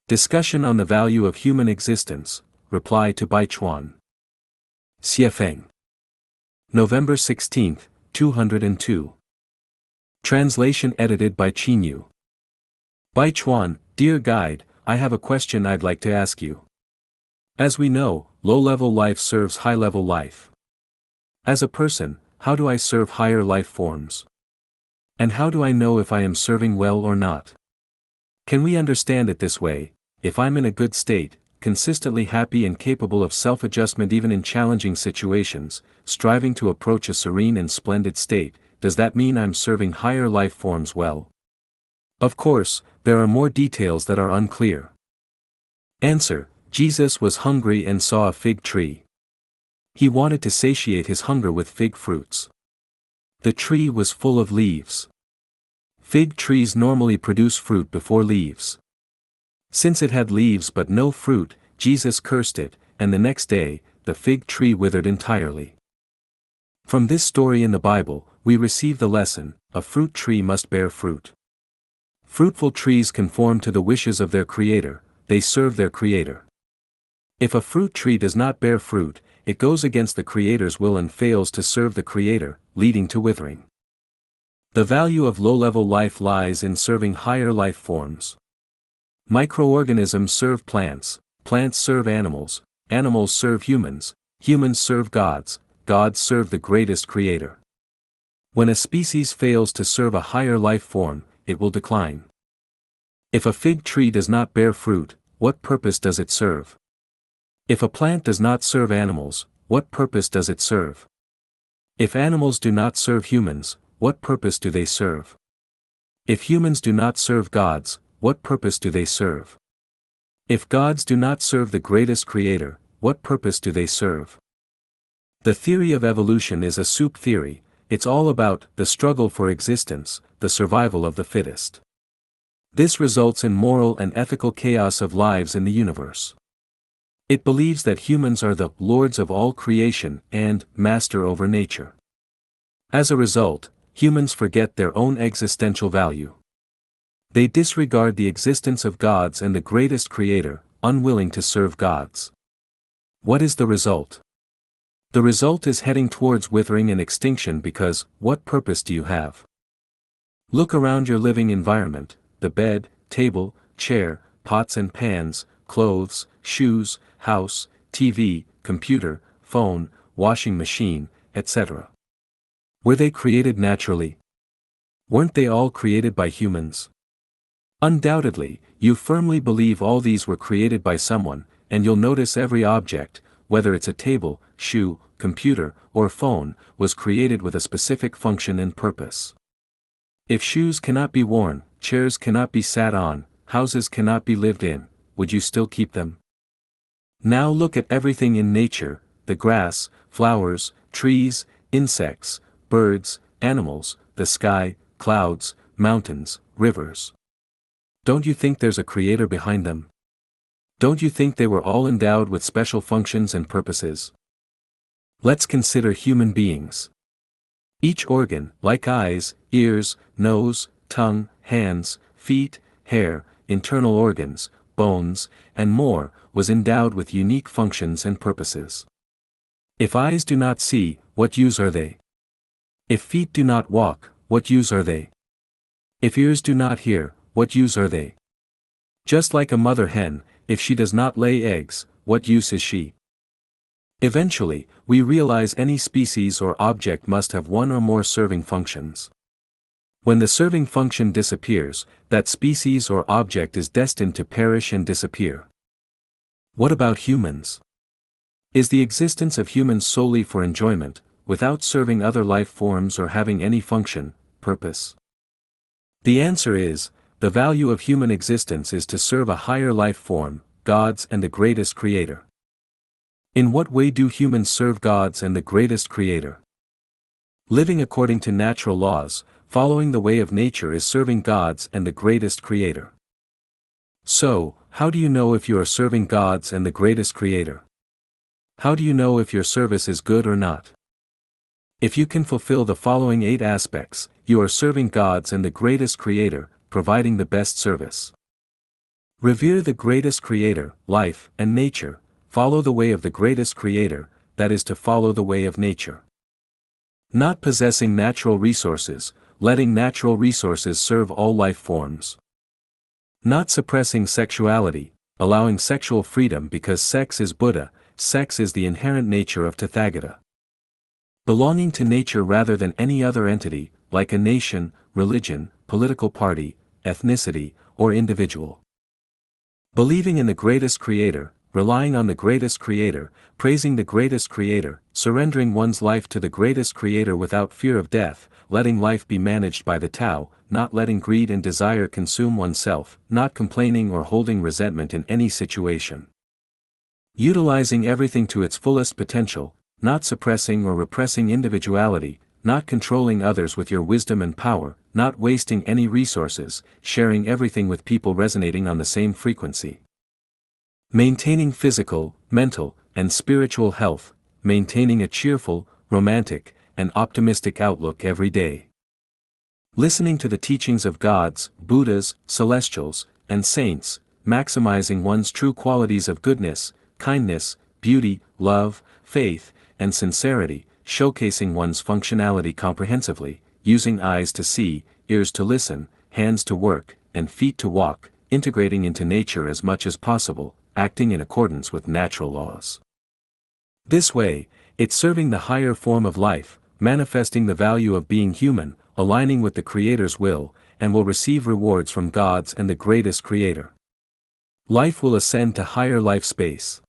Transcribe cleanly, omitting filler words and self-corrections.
Discussion on the value of human existence, reply to Lifechanyuan. Xiefeng. November 16, 202. Translation edited by Chinyu. Lifechanyuan, dear guide, I have a question I'd like to ask you. As we know, low-level life serves high-level life. As a person, how do I serve higher life forms? And how do I know if I am serving well or not? Can we understand it this way? If I'm in a good state, consistently happy and capable of self-adjustment even in challenging situations, striving to approach a serene and splendid state, does that mean I'm serving higher life forms well? Of course, there are more details that are unclear. Answer: Jesus was hungry and saw a fig tree. He wanted to satiate his hunger with fig fruits. The tree was full of leaves. Fig trees normally produce fruit before leaves. Since it had leaves but no fruit, Jesus cursed it, and the next day, the fig tree withered entirely. From this story in the Bible, we receive the lesson: a fruit tree must bear fruit. Fruitful trees conform to the wishes of their creator, they serve their creator. If a fruit tree does not bear fruit, it goes against the creator's will and fails to serve the creator, leading to withering. The value of low-level life lies in serving higher life forms. Microorganisms serve plants, plants serve animals, animals serve humans, humans serve gods, gods serve the greatest creator. When a species fails to serve a higher life form, it will decline. If a fig tree does not bear fruit, what purpose does it serve? If a plant does not serve animals, what purpose does it serve? If animals do not serve humans, what purpose do they serve? If humans do not serve gods, what purpose do they serve? If gods do not serve the greatest creator, what purpose do they serve? The theory of evolution is a soup theory. It's all about the struggle for existence, the survival of the fittest. This results in moral and ethical chaos of lives in the universe. It believes that humans are the lords of all creation and master over nature. As a result, humans forget their own existential value. They disregard the existence of gods and the greatest creator, unwilling to serve gods. What is the result? The result is heading towards withering and extinction because, what purpose do you have? Look around your living environment: the bed, table, chair, pots and pans, clothes, shoes, house, TV, computer, phone, washing machine, etc. Were they created naturally? Weren't they all created by humans? Undoubtedly, you firmly believe all these were created by someone, and you'll notice every object, whether it's a table, shoe, computer, or phone, was created with a specific function and purpose. If shoes cannot be worn, chairs cannot be sat on, houses cannot be lived in, would you still keep them? Now look at everything in nature: the grass, flowers, trees, insects, birds, animals, the sky, clouds, mountains, rivers. Don't you think there's a creator behind them? Don't you think they were all endowed with special functions and purposes? Let's consider human beings. Each organ, like eyes, ears, nose, tongue, hands, feet, hair, internal organs, bones, and more, was endowed with unique functions and purposes. If eyes do not see, what use are they? If feet do not walk, what use are they? If ears do not hear, what use are they? Just like a mother hen, if she does not lay eggs, what use is she? Eventually, we realize any species or object must have one or more serving functions. When the serving function disappears, that species or object is destined to perish and disappear. What about humans? Is the existence of humans solely for enjoyment, without serving other life forms or having any function, purpose? The answer is, the value of human existence is to serve a higher life form, gods and the greatest creator. In what way do humans serve gods and the greatest creator? Living according to natural laws, following the way of nature is serving gods and the greatest creator. So, how do you know if you are serving gods and the greatest creator? How do you know if your service is good or not? If you can fulfill the following 8 aspects, you are serving gods and the greatest creator, providing the best service. Revere the greatest creator, life, and nature, follow the way of the greatest creator, that is to follow the way of nature. Not possessing natural resources, letting natural resources serve all life forms. Not suppressing sexuality, allowing sexual freedom because sex is Buddha, sex is the inherent nature of Tathagata. Belonging to nature rather than any other entity, like a nation, religion, political party, ethnicity, or individual. Believing in the greatest creator, relying on the greatest creator, praising the greatest creator, surrendering one's life to the greatest creator without fear of death, letting life be managed by the Tao, not letting greed and desire consume oneself, not complaining or holding resentment in any situation. Utilizing everything to its fullest potential, not suppressing or repressing individuality, not controlling others with your wisdom and power, not wasting any resources, sharing everything with people resonating on the same frequency. Maintaining physical, mental, and spiritual health, maintaining a cheerful, romantic, and optimistic outlook every day. Listening to the teachings of gods, Buddhas, celestials, and saints, maximizing one's true qualities of goodness, kindness, beauty, love, faith, and sincerity, showcasing one's functionality comprehensively, using eyes to see, ears to listen, hands to work, and feet to walk, integrating into nature as much as possible, acting in accordance with natural laws. This way, it's serving the higher form of life, manifesting the value of being human, aligning with the Creator's will, and will receive rewards from gods and the greatest Creator. Life will ascend to higher life space.